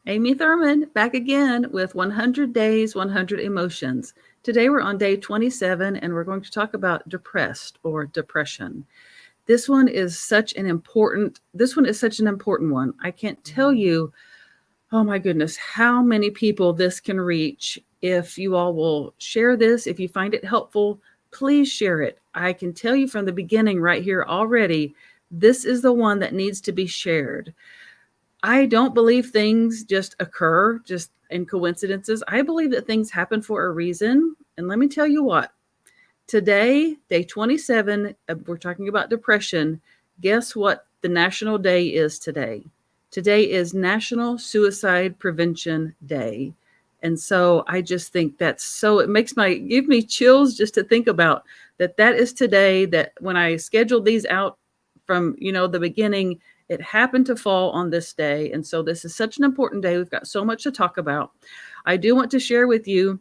Amy Thurman back again with 100 Days, 100 Emotions. Today we're on day 27 and we're going to talk about depressed or depression. This one is such an important one. I can't tell you, oh my goodness, how many people this can reach. If you all will share this, if you find it helpful, please share it. I can tell you from the beginning right here already, this is the one that needs to be shared. I don't believe things just occur just in coincidences. I believe that things happen for a reason. And let me tell you what, today, day 27, we're talking about depression. Guess what the national day is today? Today is National Suicide Prevention Day. And so I just think that's so, it makes give me chills just to think about that is today, that when I scheduled these out from, the beginning, it happened to fall on this day. And so this is such an important day. We've got so much to talk about. I do want to share with you,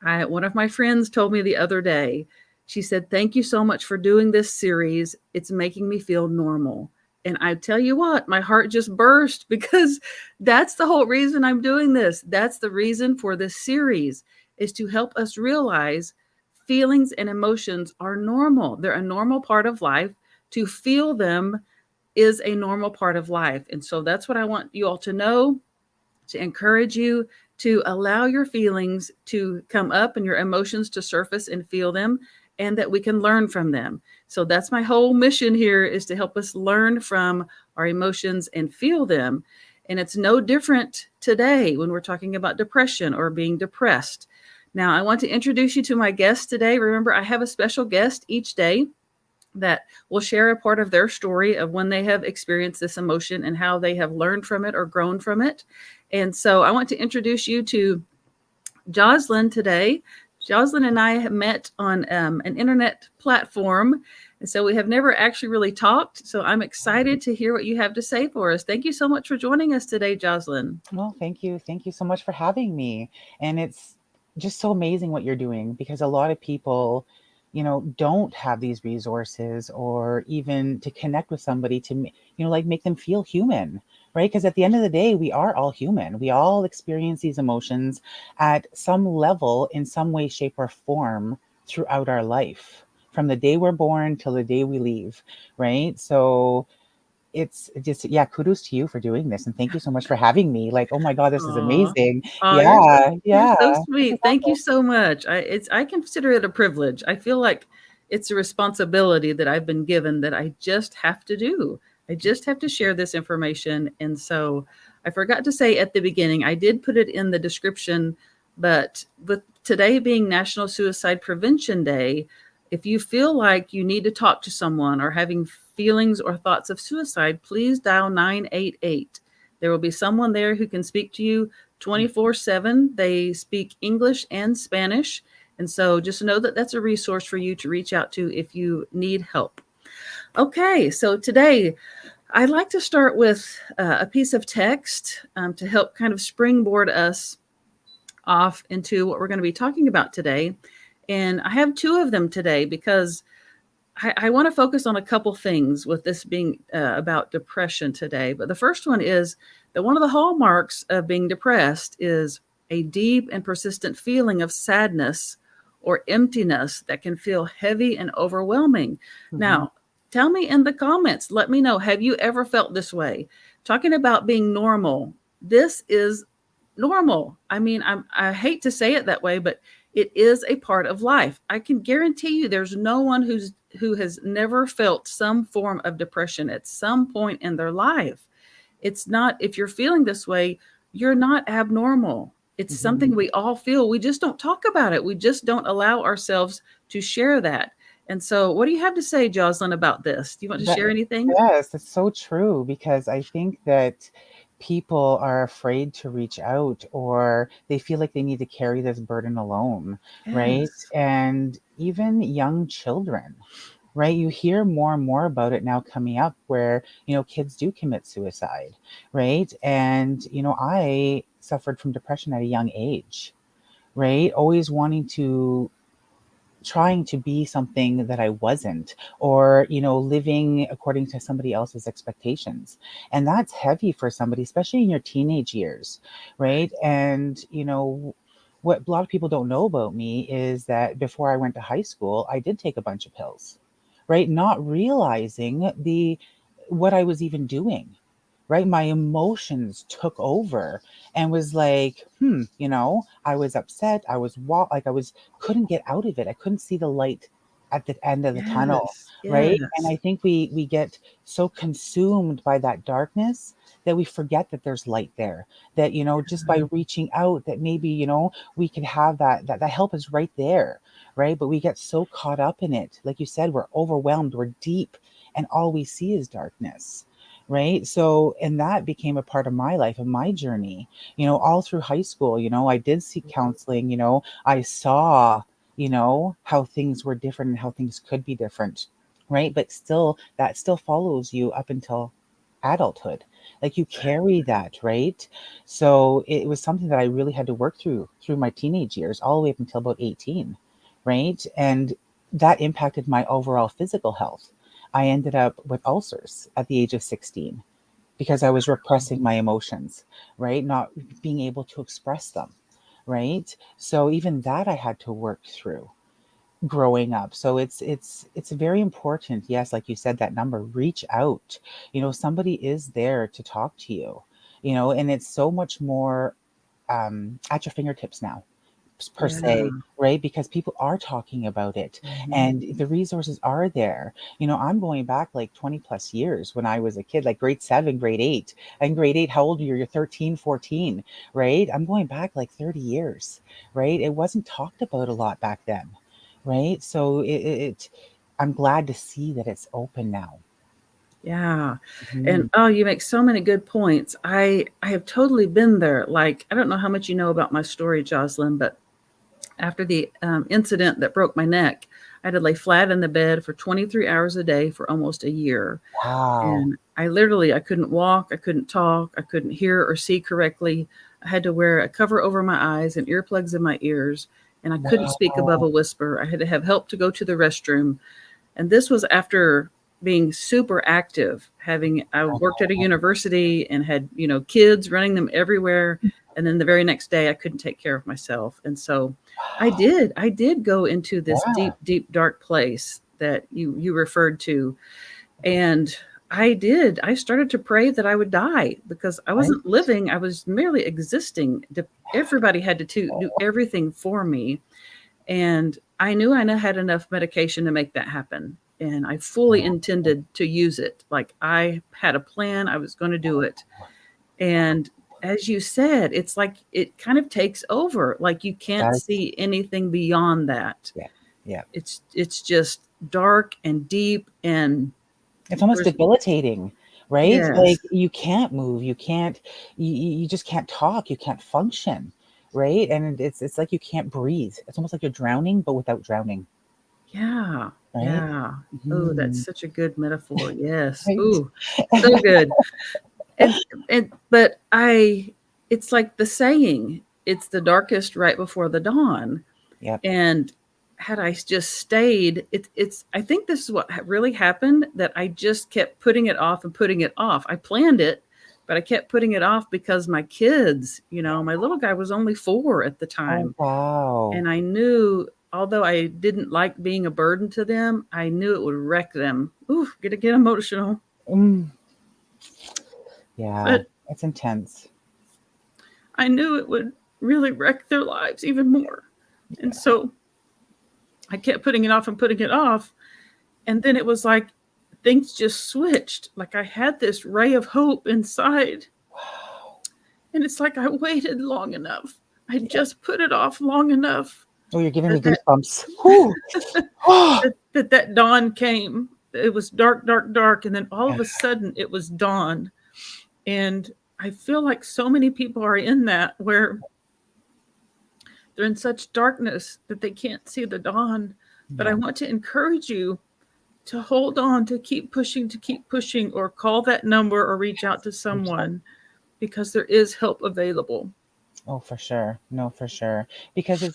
one of my friends told me the other day, she said, "Thank you so much for doing this series. It's making me feel normal." And I tell you what, my heart just burst because that's the whole reason I'm doing this. That's the reason for this series, is to help us realize feelings and emotions are normal. They're a normal part of life. To feel them is a normal part of life. And so that's what I want you all to know, to encourage you to allow your feelings to come up and your emotions to surface and feel them, and that we can learn from them. So that's my whole mission here, is to help us learn from our emotions and feel them. And it's no different today when we're talking about depression or being depressed. Now, I want to introduce you to my guest today. Remember, I have a special guest each day that will share a part of their story of when they have experienced this emotion and how they have learned from it or grown from it. And so I want to introduce you to Jocelyne today. Jocelyne and I have met on an internet platform. And so we have never actually really talked. So I'm excited to hear what you have to say for us. Thank you so much for joining us today, Jocelyne. Well, thank you. Thank you so much for having me. And it's just so amazing what you're doing, because a lot of people, don't have these resources or even to connect with somebody to, like make them feel human, right? Because at the end of the day, we are all human. We all experience these emotions at some level, in some way, shape, or form throughout our life, from the day we're born till the day we leave, right? So, it's just, yeah, kudos to you for doing this, and thank you so much for having me. Like, oh my god, this is Aw. amazing. Oh, Yeah, you're yeah. so This is sweet. Thank you awesome. so much. I consider it a privilege. I feel like it's a responsibility that I've been given that I just have to do. I just have to share this information. And so I forgot to say at the beginning, I did put it in the description, but with today being National Suicide Prevention Day, if you feel like you need to talk to someone or having feelings or thoughts of suicide, please dial 988. There will be someone there who can speak to you 24/7. They speak English and Spanish. And so just know that that's a resource for you to reach out to if you need help. Okay, so today I'd like to start with a piece of text to help kind of springboard us off into what we're going to be talking about today. And I have two of them today because I want to focus on a couple things with this being about depression today. But the first one is that one of the hallmarks of being depressed is a deep and persistent feeling of sadness or emptiness that can feel heavy and overwhelming. Mhm. Now, tell me in the comments, let me know, have you ever felt this way? Talking about being normal, this is normal. I mean, I hate to say it that way, but it is a part of life. I can guarantee you there's no one who has never felt some form of depression at some point in their life. It's not, if you're feeling this way, you're not abnormal. It's Mhm. something we all feel. We just don't talk about it. We just don't allow ourselves to share that. And so, what do you have to say, Jocelyn, about this? Do you want to That, share anything? yes, it's so true, because I think that people are afraid to reach out, or they feel like they need to carry this burden alone, right? Yes. And even young children, right? You hear more and more about it now coming up, where, kids do commit suicide, right? And, I suffered from depression at a young age, right? Always wanting to trying to be something that I wasn't, or, living according to somebody else's expectations. And that's heavy for somebody, especially in your teenage years, right? And, what a lot of people don't know about me is that before I went to high school, I did take a bunch of pills, right? Not realizing what I was even doing, right? My emotions took over and was like, I was upset. I was, couldn't get out of it. I couldn't see the light at the end of the tunnel, Yes. right? And Yes. I think we get so consumed by that darkness that we forget that there's light there, that, just by reaching out, that maybe, we could have that help is right there, right? But we get so caught up in it. Like you said, we're overwhelmed, we're deep, and all we see is darkness, right? So, and that became a part of my life and my journey, all through high school. I did seek counseling. I saw, how things were different and how things could be different, right? But still, that still follows you up until adulthood. Like, you carry that, right? So it was something that I really had to work through my teenage years, all the way up until about 18, right? And that impacted my overall physical health. I ended up with ulcers at the age of 16 because I was repressing my emotions, right? Not being able to express them, right? So even that I had to work through growing up. So it's very important. Yes, like you said, that number, reach out. Somebody is there to talk to you. And it's so much more at your fingertips now, per se, Yeah. right? Because people are talking about it Mhm. and the resources are there. I'm going back like 20 plus years when I was a kid, like grade 7, grade 8. And grade 8, how old are you? You're 13, 14, right? I'm going back like 30 years, right? It wasn't talked about a lot back then, right? So I'm glad to see that it's open now. Yeah. Mhm. And oh, you make so many good points. I have totally been there. Like, I don't know how much you know about my story, Jocelyn, but after the incident that broke my neck, I had to lay flat in the bed for 23 hours a day for almost a year. Wow. And I couldn't walk, I couldn't talk, I couldn't hear or see correctly. I had to wear a cover over my eyes and earplugs in my ears, and I couldn't speak above Wow. a whisper. I had to have help to go to the restroom. And this was after being super active, having I worked at a university and had, kids running them everywhere. And then the very next day I couldn't take care of myself. And so I did go into this Yeah. deep, deep, dark place that you referred to. And I started to pray that I would die because I Right. wasn't living, I was merely existing. Everybody had to do everything for me. And I knew had enough medication to make that happen. And I fully Yeah. intended to use it. Like, I had a plan, I was going to do it. And as you said, it's like it kind of takes over. Like, you It can't does. see anything beyond that. Yeah. Yeah. It's just dark and deep, and It's almost there's debilitating, right? yes. Like, you can't move, you can't, you just can't talk, you can't function, right? And it's like you can't breathe. It's almost like you're drowning, but without drowning, Yeah. right? Yeah. Oh, that's Mhm. such a good metaphor. Yes. Right. Ooh, so good. And but it's like the saying, it's the darkest right before the dawn. Yep. And had I just stayed, it's I think this is what really happened, that I just kept putting it off and putting it off. I planned it, but I kept putting it off because my kids, my little guy was only 4 at the Oh, time. wow. And I knew, although I didn't like being a burden to them, I knew it would wreck them. Ooh, gonna get emotional. Mm, yeah, But it's intense. I knew it would really wreck their lives even more. And Yeah. so I kept putting it off and putting it off. And then it was like things just switched. Like, I had this ray of hope inside. Wow. And it's like I waited long enough. I Yeah. just put it off long enough Oh, you're giving me that that, goosebumps. Whew. Oh, that dawn came. It was dark, dark, dark. And then all yeah. of a sudden it was dawn. And I feel like so many people are in that, where they're in such darkness that they can't see the dawn. But I Yeah. want to encourage you to hold on, to keep pushing, or call that number or reach out to Reach out. someone, because there is help available. Oh, for sure. No, for sure. Because like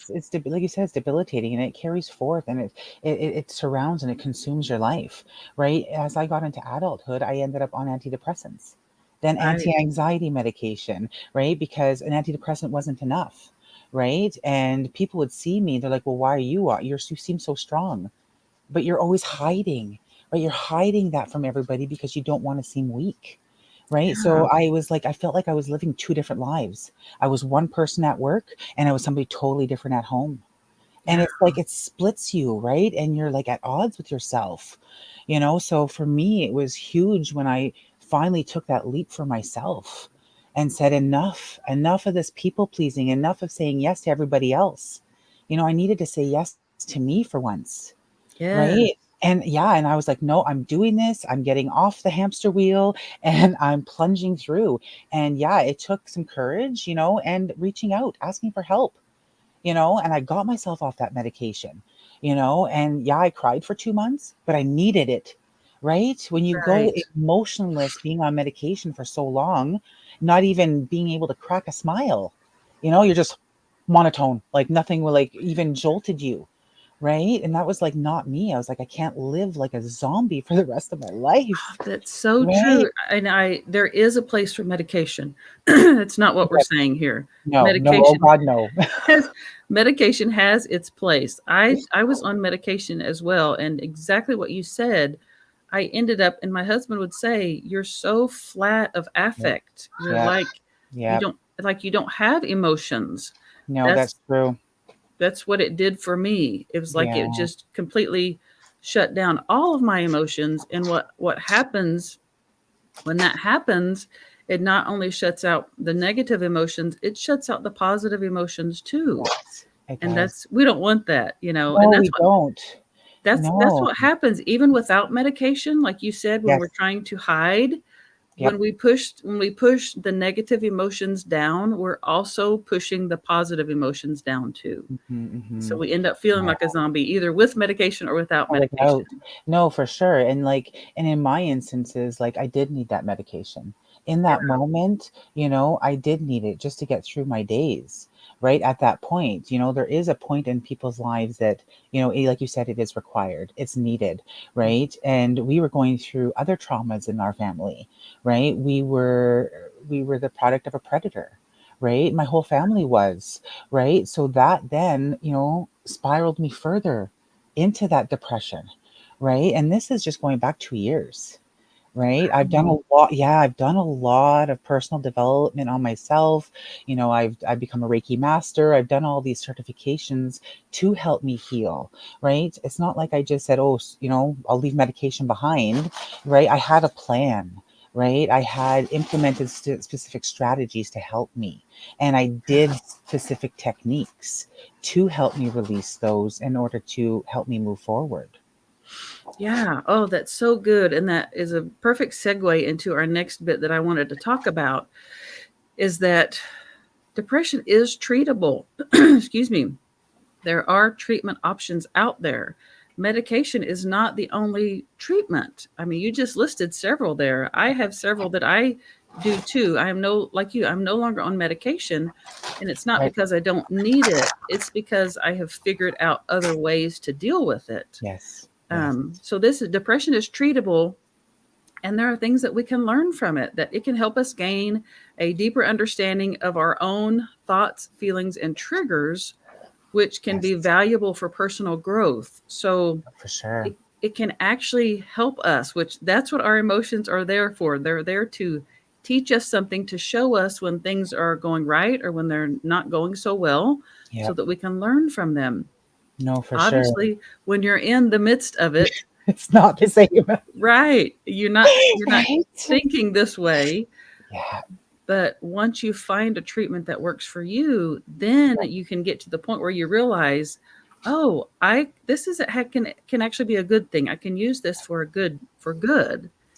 you said, it's debilitating and it carries forth and it surrounds and it consumes your life, right? As I got into adulthood, I ended up on antidepressants, then Right. anti-anxiety medication, right? Because an antidepressant wasn't enough, right? And people would see me, they're like, "Well, why are you seem so strong." But you're always hiding, right? You're hiding that from everybody because you don't want to seem weak, right? Yeah. So I was like, I felt like I was living two different lives. I was one person at work and I was somebody totally different at home. And Yeah. it's like it splits you, right? And you're like at odds with yourself, you know? So for me, it was huge when I finally took that leap for myself and said, enough of this people pleasing, enough of saying yes to everybody else. You know, I needed to say yes to me for once. Yes. Right? And yeah, and I was like, "No, I'm doing this. I'm getting off the hamster wheel and I'm plunging through." And yeah, it took some courage, you know, and reaching out, asking for help, you know, and I got myself off that medication, you know, and yeah, I cried for 2 months, but I needed it. Right? When you go Right. emotionless being on medication for so long, not even being able to crack a smile, you know, you're just monotone, like nothing will like even jolted you. Right? And that was like not me. I was like, I can't live like a zombie for the rest of my life. That's so Right? true. And there is a place for medication. It's not what we're Yes. saying here. No, no, oh Medication God, no. has medication has its place. I was on medication as well, and exactly what you said. I ended up, and my husband would say, "You're so flat of Yep. affect. You're Yep. Yep. like you don't have emotions." No, That's that's true. that's what it did for me. It was like it Yeah. just completely shut down all of my emotions. And what happens when that happens, it not only shuts out the negative emotions, it shuts out the positive emotions too. Yes, it And does. we don't want that, and No, we don't. that's No. what happens even without medication, like you said, when we're Yes. trying to hide. Yep. When we push the negative emotions down, we're also pushing the positive emotions down too. So Mhm. we end up feeling Yeah. like a zombie either with medication or without Or medication. without. No, for sure. And like, and in my instances, like I did need that medication. In Yeah. that moment, you know, I did need it just to get through my days. Right at that point, you know, there is a point in people's lives that, you know, like you said, it is required, it's needed, right? And we were going through other traumas in our family, right? We were the product of a predator, right? My whole family was, right? So that then, you know, spiraled me further into that depression, right? And this is just going back 2 years, right? I've done Wow. a lot. Yeah, I've done a lot of personal development on myself. You know, I've become a Reiki master. I've done all these certifications to help me heal, right? It's not like I just said, "Oh, you know, I'll leave medication behind," right? I had a plan. Right, I had implemented specific strategies to help me, and I did specific techniques to help me release those in order to help me move forward. Yeah. Oh, that's so good. And that is a perfect segue into our next bit that I wanted to talk about is that depression is treatable. Excuse me. There are treatment options out there. Medication is not the only treatment. I mean, you just listed several there. I have several that I do too. I am no, like you, I'm no longer on medication. And it's not Right? because I don't need it, it's because I have figured out other ways to deal with it. Yes. Yes. So depression is treatable, and there are things that we can learn from it, that it can help us gain a deeper understanding of our own thoughts, feelings, and triggers, which can be Yes. valuable for personal growth. So For sure. it can actually help us, which that's what our emotions are there for. They're there to teach us something, to show us when things are going right or when they're not going so well, so Yep. that we can learn from them. No, for sure. Obviously, when you're in the midst of it, It's not the it's same. right. You're not Right? thinking this way. Yeah. But once you find a treatment that works for you, then you can get to the point where you realize, oh, I this is a can actually be a good thing. I can use this for good.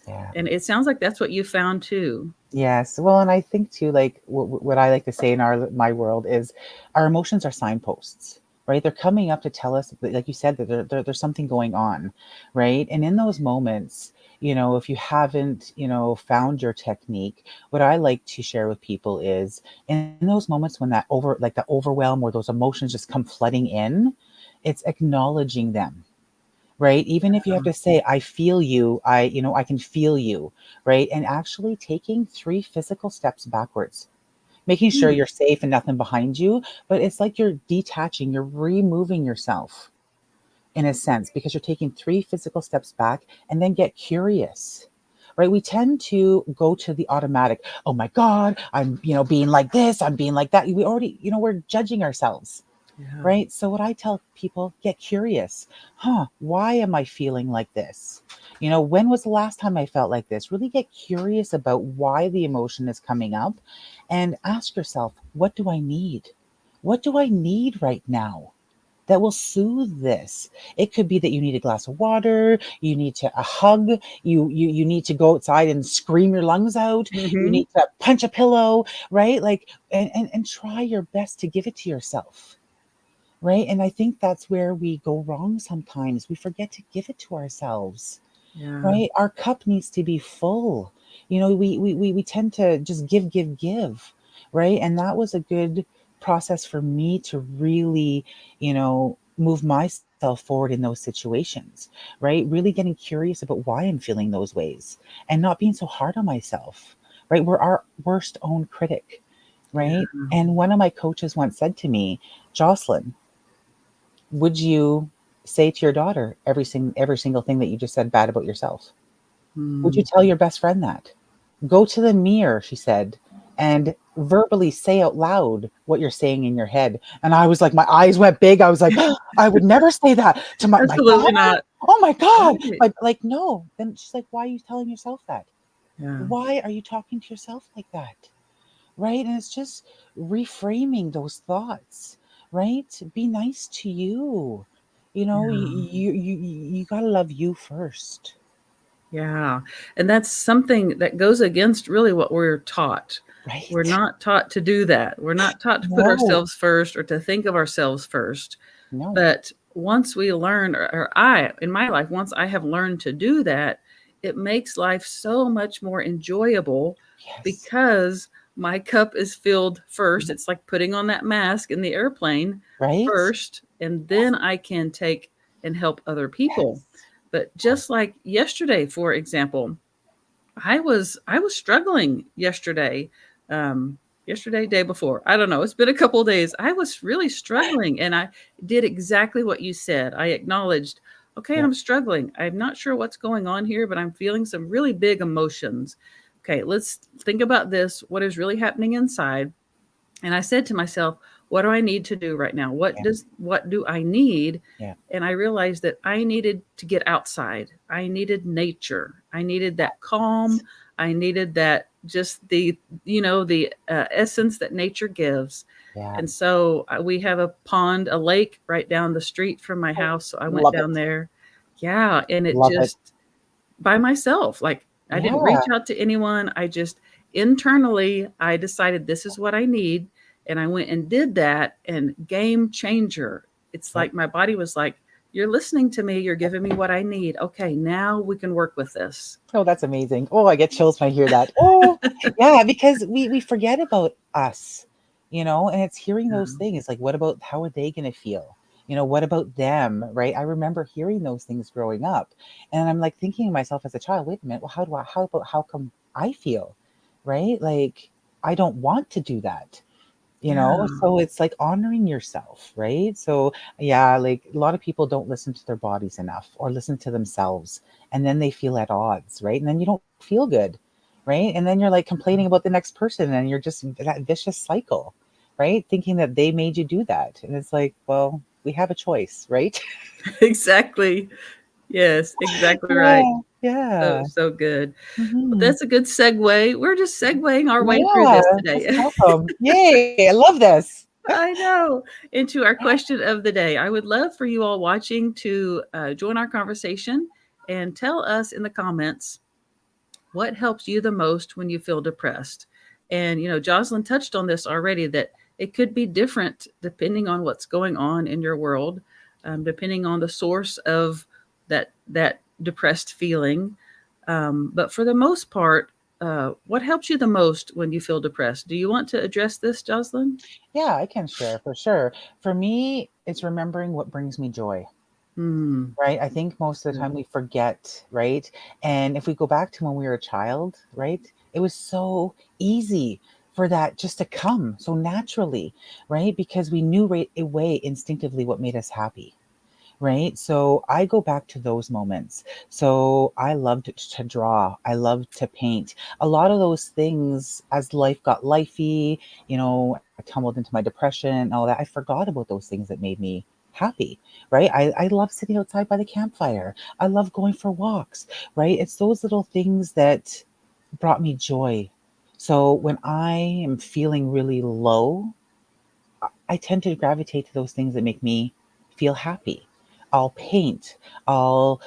Yeah. And it sounds like that's what you found too. Yes. Well, and I think too, like what I like to say in my world is, our emotions are signposts, right? They're coming up to tell us, like you said, that there's something going on, right? And in those moments, if you haven't, found your technique, what I like to share with people is in those moments when like the overwhelm or those emotions just come flooding in, it's acknowledging them, right? Even if you have to say, I feel you, I can feel you, right? And actually taking 3 physical steps backwards, making sure Hmm. you're safe and nothing behind you. But it's like you're detaching, you're removing yourself in a sense, because you're taking 3 physical steps back and then get curious. Right? We tend to go to the automatic. Oh my God, I'm, being like this, I'm being like that. We already, we're judging ourselves, Yeah. right? So what I tell people, get curious. Why am I feeling like this? When was the last time I felt like this? Really get curious about why the emotion is coming up and ask yourself, what do I need? What do I need right now that will soothe this? It could be that you need a glass of water, you need a hug, you need to go outside and scream your lungs out, you Hmm. need to punch a pillow, right? Like, and try your best to give it to yourself, right? And I think that's where we go wrong sometimes. We forget to give it to ourselves, Yeah. right? Our cup needs to be full. We tend to just give, right? And that was a good process for me to really, move myself forward in those situations, right? Really getting curious about why I'm feeling those ways and not being so hard on myself, right? We're our worst own critic, Yeah. right? And one of my coaches once said to me, Jocelyn, would you say to your daughter every single thing that you just said bad about yourself? Would you Mm. tell your best friend that? Go to the mirror, she said, and verbally say out loud what you're saying in your head. And I was like, my eyes went big. I was like, I would never say that to my Absolutely daughter. not. Oh my God. Right. Like, no. Then she's like, why are you telling yourself that? Yeah. Why are you talking to yourself like that? Right? And it's just reframing those thoughts, right? Be nice to you. Yeah. You got to love you first. Yeah. And that's something that goes against really what we're taught. We're Right? not taught to do that. We're not taught to put No, ourselves first or to think of ourselves first. no. But once we learn, or I, in my life, once I have learned to do that, it makes life so much more enjoyable Yes. because my cup is filled first. It's like putting on that mask in the airplane Right? first, and Yes. then I can take and help other people. Yes. But just like yesterday, for example, I was struggling yesterday. Um, yesterday, day before. I don't know. It's been a couple of days. I was really struggling, and I did exactly what you said. I acknowledged, okay, Yeah. I'm struggling. I'm not sure what's going on here, but I'm feeling some really big emotions. Okay, let's think about this. What is really happening inside? And I said to myself, what do I need to do right now? Yeah. What do I need? Yeah. And I realized that I needed to get outside. I needed nature. I needed that calm. I needed that just the essence that nature gives. Yeah. And so we have a pond, a lake right down the street from my Oh, house. So I went love down it. there. Yeah, and it Love it. just by myself. Like I didn't Yeah. reach out to anyone. I just internally I decided this is what I need and I went and did that and game changer. It's Yep. like my body was like, you're listening to me, you're giving me what I need. Okay, now we can work with this. Oh, that's amazing. Oh, I get chills when I hear that. Oh, yeah, because we forget about us, and it's hearing those Yeah. things like, what about how are they going to feel? What about them, right? I remember hearing those things growing up, and I'm like thinking to myself as a child, wait a minute, well, how come I feel, right? Like I don't want to do that. Yeah. So it's like honoring yourself, right? So yeah, like a lot of people don't listen to their bodies enough or listen to themselves, and then they feel at odds, right? And then you don't feel good, right? And then you're like complaining about the next person, and you're just that vicious cycle, right? Thinking that they made you do that, and it's like, well, we have a choice, right? Exactly. Yes, exactly right. Yeah, So yeah. so good. Well, Hmm. that's a good segue. We're just segueing our way through Yeah, this this is today. awesome. Yay, I love this. I know. Into our question of the day. I would love for you all watching to join our conversation and tell us in the comments what helps you the most when you feel depressed. And, Jocelyn touched on this already that it could be different depending on what's going on in your world, depending on the source of that depressed feeling. But for the most part, what helps you the most when you feel depressed? Do you want to address this, Jocelyn? Yeah, I can share for sure. For me, it's remembering what brings me joy. Hmm. Right? I think most of the Good. time we forget, right? And if we go back to when we were a child, right? It was so easy for that just to come so naturally, right? Because we knew right away instinctively what made us happy, right? So I go back to those moments. So I loved to draw. I loved to paint. A lot of those things, as life got lifey, I tumbled into my depression and all that. I forgot about those things that made me happy, right? I love sitting outside by the campfire. I love going for walks, right? It's those little things that brought me joy. So when I am feeling really low, I tend to gravitate to those things that make me feel happy. I'll paint. I'll,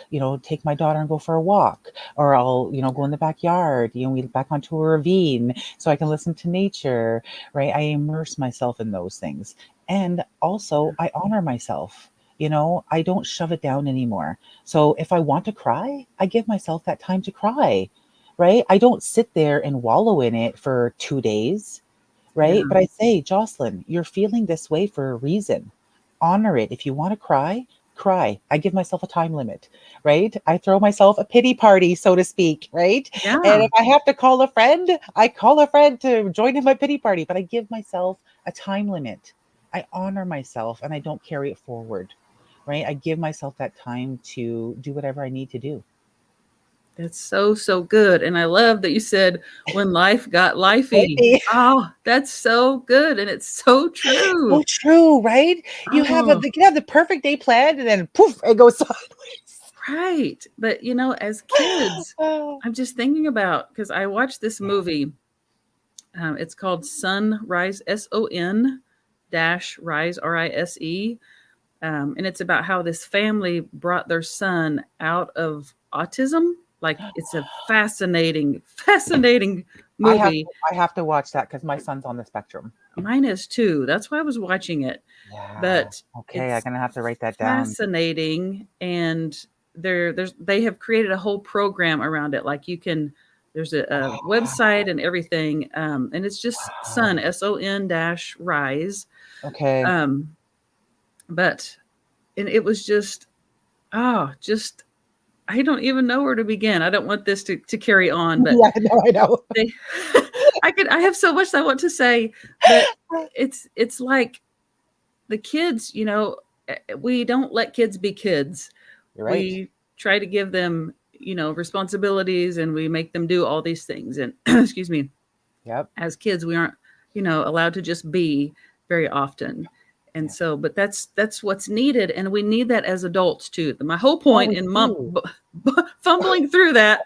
take my daughter and go for a walk, or I'll, go in the backyard. We back onto a ravine so I can listen to nature, right? I immerse myself in those things. And also, I honor myself. I don't shove it down anymore. So if I want to cry, I give myself that time to cry, right? I don't sit there and wallow in it for 2 days, Yeah. right? But I say, Jocelyn, you're feeling this way for a reason. Honor it. If you want to cry, cry. I give myself a time limit, right? I throw myself a pity party, so to speak, right? And Yeah. if I have to call a friend, I call a friend to join in my pity party, but I give myself a time limit. I honor myself and I don't carry it forward, right? I give myself that time to do whatever I need to do. That's so, so good. And I love that you said when life got lifey. Maybe. Oh, that's so good. And it's so true. So true, right? Oh, You can have the perfect day planned and then poof, it goes sideways. right. But, as kids, Oh, I'm just thinking about because I watched this yeah. movie. It's called Sunrise, SON dash Rise, RISE. And it's about how this family brought their son out of autism. Like it's a fascinating, fascinating movie. I have to watch that because my son's on the spectrum. Mine is too. That's why I was watching it. Yeah. But Okay, I'm it's gonna have to write that down. fascinating, and they have created a whole program around it. Like you can, there's a website and everything, and it's just Sun, Wow. SON dash Rise. Okay. Um, but and it was just just I don't even know where to begin. I don't want this to carry on, but Yeah, no, I know. they I have so much I want to say, but it's like the kids, we don't let kids be kids. You're right. We try to give them, responsibilities and we make them do all these things. And excuse me, Yep. as kids, we aren't, allowed to just be very often. And Yeah. so, but that's what's needed, and we need that as adults too. My whole Oh, point we in do. fumbling through that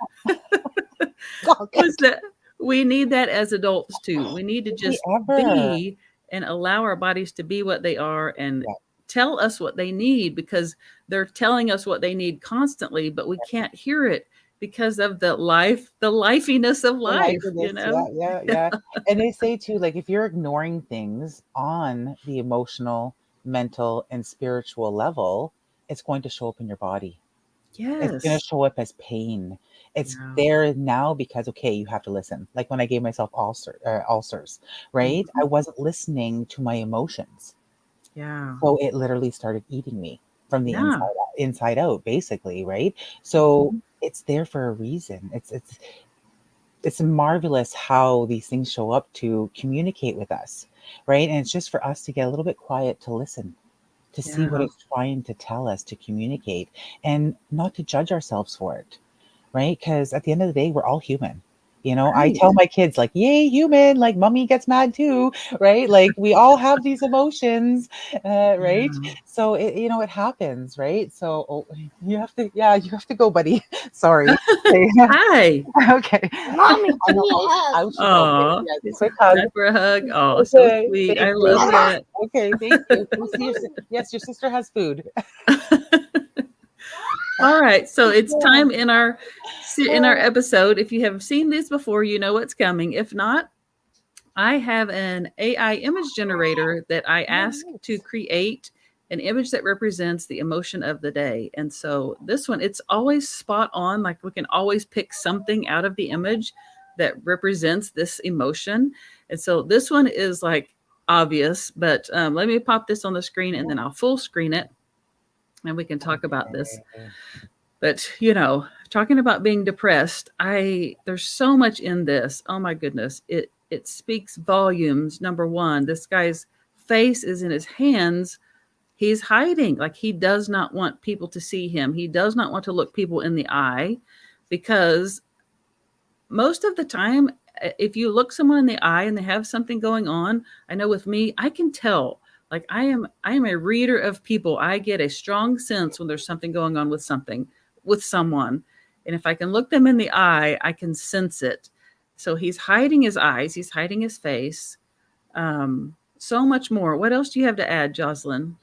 Oh, was good. that we need that as adults too. We need to Did we just ever? be and allow our bodies to be what they are and Yeah. tell us what they need because they're telling us what they need constantly, but we can't hear it because of the lifiness of The life. liveliness. Yeah, yeah, yeah. And they say too, like if you're ignoring things on the emotional, mental, and spiritual level, it's going to show up in your body. It's gonna Yes. show up as pain. It's Yeah. there now because, okay, you have to listen. Like when I gave myself ulcers, right? Mhm. I wasn't listening to my emotions, Yeah. so it literally started eating me from the Yeah. inside out, basically, right? So Mhm. it's there for a reason. It's marvelous how these things show up to communicate with us, right? And it's just for us to get a little bit quiet to listen, to see what Yeah. it's trying to tell us, to communicate, and not to judge ourselves for it, right? Because at the end of the day, we're all human. I Right. tell my kids, like, yay, human, like, mommy gets mad too, right? Like, we all have these emotions, right? Yeah. So, it happens, right? So, yeah, you have to go, buddy. Sorry. Okay. Hi. Okay. Mommy, I give know, me a hug. out you go. Okay, Aw. yes, It's quick hug. time for a hug. Oh, so Okay, sweet. thank I love you. that. Okay, thank you. Can we see yes, your sister has food. All right, so it's time in our episode. If you have seen this before, you know what's coming. If not, I have an AI image generator that I Oh, ask to nice. create an image that represents the emotion of the day. And so this one, it's always spot on. Like we can always pick something out of the image that represents this emotion. And so this one is like obvious, but let me pop this on the screen and then I'll full screen it and we can talk about this. Okay. But talking about being depressed, there's so much in this. Oh my goodness, it speaks volumes. Number one, this guy's face is in his hands. He's hiding, like he does not want people to see him. He does not want to look people in the eye, because most of the time, if you look someone in the eye and they have something going on, I know with me, I can tell. Like I am a reader of people. I get a strong sense when there's something going on with someone. And if I can look them in the eye, I can sense it. So he's hiding his eyes, he's hiding his face. So much more. What else do you have to add, Jocelyn?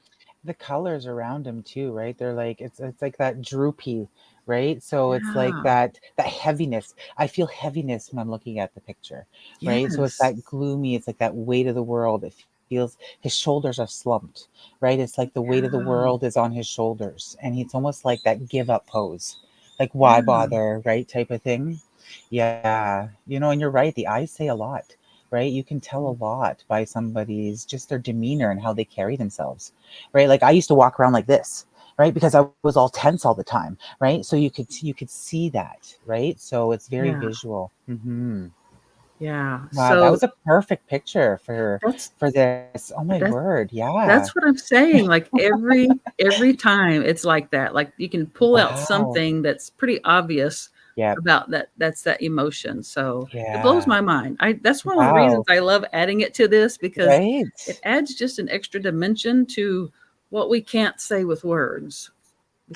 The colors around him too, right? They're like it's like that droopy, right? So it's like Yeah. that heaviness. I feel heaviness when I'm looking at the picture, right? So it's Yes. that gloomy, it's like that weight of the world. It feels his shoulders are slumped, right? It's like the weight of the Yeah. world is on his shoulders, and it's almost like that give up pose. Like why Yeah. bother, right? Type of thing. Yeah. And you're right, the eyes say a lot, right? You can tell a lot by somebody's just their demeanor and how they carry themselves, right? Like I used to walk around like this, right? Because I was all tense all the time, right? So you could see that, right? So it's very Yeah. visual. Yeah. Wow, that So was a perfect picture that's for this. Oh my that's word, yeah. that's what I'm saying. Like every time it's like that. Like you can pull out Wow. something that's pretty obvious Yep. about that's that emotion. So it blows Yeah. my mind. I That's one of the reasons Wow. I love adding it to this, because it Right. adds just an extra dimension to what we can't say with words.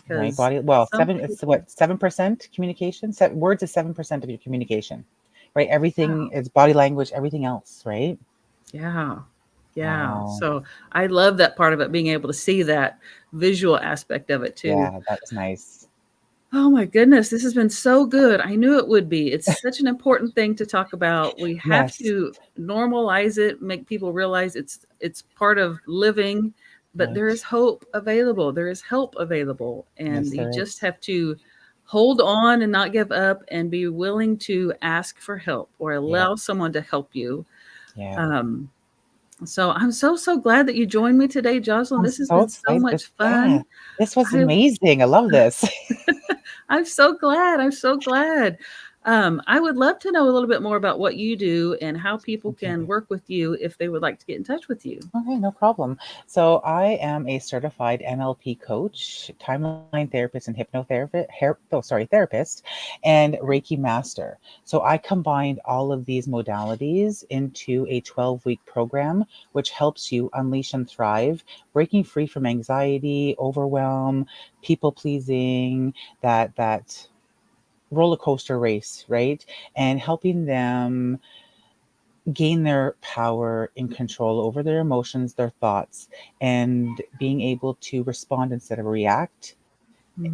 Right. Because Body. Well, some it's people, what, 7% communication. Words is 7% of your communication, right? Everything wow, is body language. Everything else, right? yeah, yeah. Wow. So I love that part of it, being able to see that visual aspect of it too. Yeah, that was nice. Oh my goodness, this has been so good. I knew it would be. It's such an important thing to talk about. We have Yes. to normalize it, make people realize it's part of living, but there is Right. hope available. There is help available, and Yes, you there just is. have to hold on and not give up and be willing to ask for help or Yeah. allow someone to help you. Yeah. Um, so I'm so glad that you joined me today, Jocelyn. I'm This has so been so excited. much Yeah. fun. This was I amazing. I love this. I'm so glad. I'm so glad. I would love to know a little bit more about what you do and how people can Okay. work with you if they would like to get in touch with you. Okay, no problem. So I am a certified NLP coach, timeline therapist, and therapist, and Reiki master. So I combined all of these modalities into a 12-week program, which helps you unleash and thrive, breaking free from anxiety, overwhelm, people pleasing, that roller coaster race, right? And helping them gain their power and control over their emotions, their thoughts, and being able to respond instead of react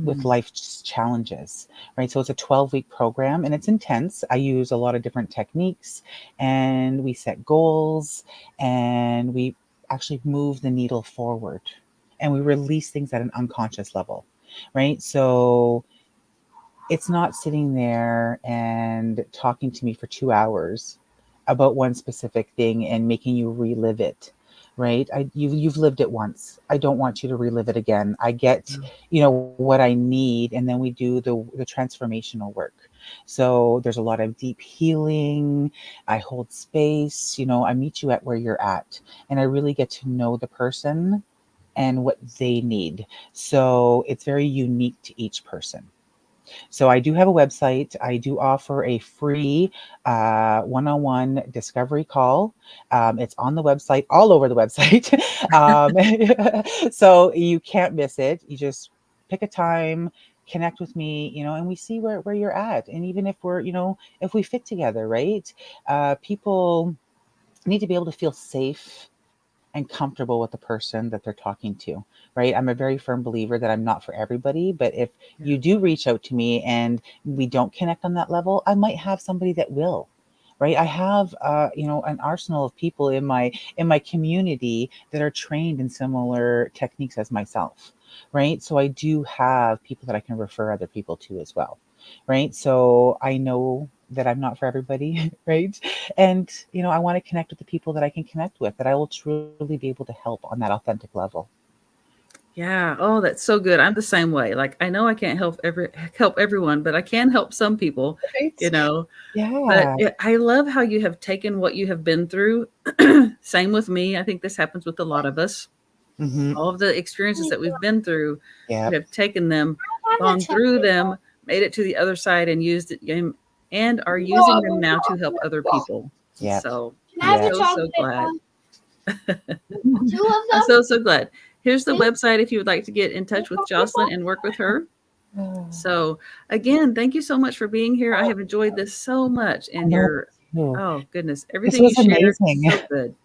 with Mm, life's challenges, right? So it's a 12-week program and it's intense. I use a lot of different techniques and we set goals and we actually move the needle forward and we release things at an unconscious level, right? So it's not sitting there and talking to me for 2 hours about one specific thing and making you relive it, right? You've lived it once. I don't want you to relive it again. I get, yeah. what I need, and then we do the transformational work. So there's a lot of deep healing. I hold space. I meet you at where you're at, and I really get to know the person and what they need. So it's very unique to each person. So I do have a website. I do offer a free one-on-one discovery call. It's on the website, all over the website. So you can't miss it. You just pick a time, connect with me, and we see where you're at. And even if if we fit together, right? People need to be able to feel safe and comfortable with the person that they're talking to, right? I'm a very firm believer that I'm not for everybody, but if Yeah. you do reach out to me and we don't connect on that level, I might have somebody that will, right? I have, an arsenal of people in my community that are trained in similar techniques as myself, right? So I do have people that I can refer other people to as well, right? So I know that I'm not for everybody, right? And I want to connect with the people that I can connect with, that I will truly be able to help on that authentic level. Yeah. Oh, that's so good. I'm the same way. Like I know I can't help everyone, but I can help some people, you Right? know. But Yeah. I love how you have taken what you have been through. Same with me. I think this happens with a lot of us. Mm-hmm. All of the experiences that we've been through, you Yep. have taken them, gone through them, made it to the other side, and used it and are using them now to help other people. Yep. So I'm Yeah. so glad. Two of I'm them? so glad. Here's the website if you would like to get in touch with Jocelyne and work with her. So again, thank you so much for being here. I have enjoyed this so much, I and know. your Too. oh goodness, This everything you was shared amazing. so good.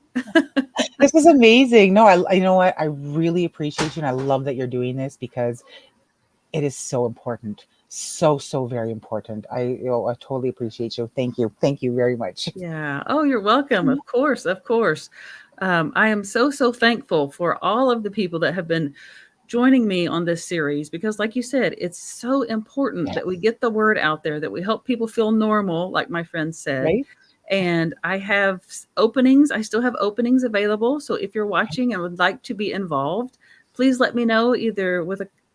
This was amazing. No, you know what? I really appreciate you, and I love that you're doing this because it is so important. So, so very important. I totally appreciate you. Thank you. Thank you very much. Yeah. Oh, you're welcome. Of course, of course. I am so thankful for all of the people that have been joining me on this series because, like you said, it's so important that we Yes. get the word out there, that we help people feel normal, like my friend said. Right? And I have openings. I still have openings available. So if you're watching and would like to be involved, please let me know either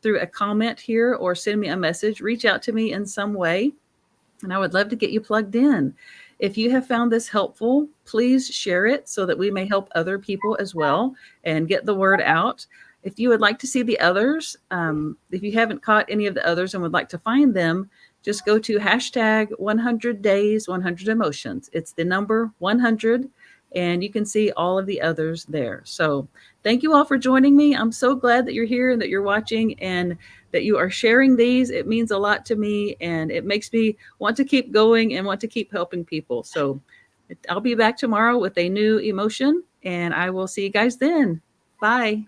through a comment here or send me a message. Reach out to me in some way, and I would love to get you plugged in. If you have found this helpful, please share it so that we may help other people as well and get the word out. If you would like to see the others, if you haven't caught any of the others and would like to find them, just go to hashtag 100 days, 100 emotions. It's the number 100, and you can see all of the others there. So thank you all for joining me. I'm so glad that you're here and that you're watching and that you are sharing these. It means a lot to me, and it makes me want to keep going and want to keep helping people. So I'll be back tomorrow with a new emotion, and I will see you guys then. Bye.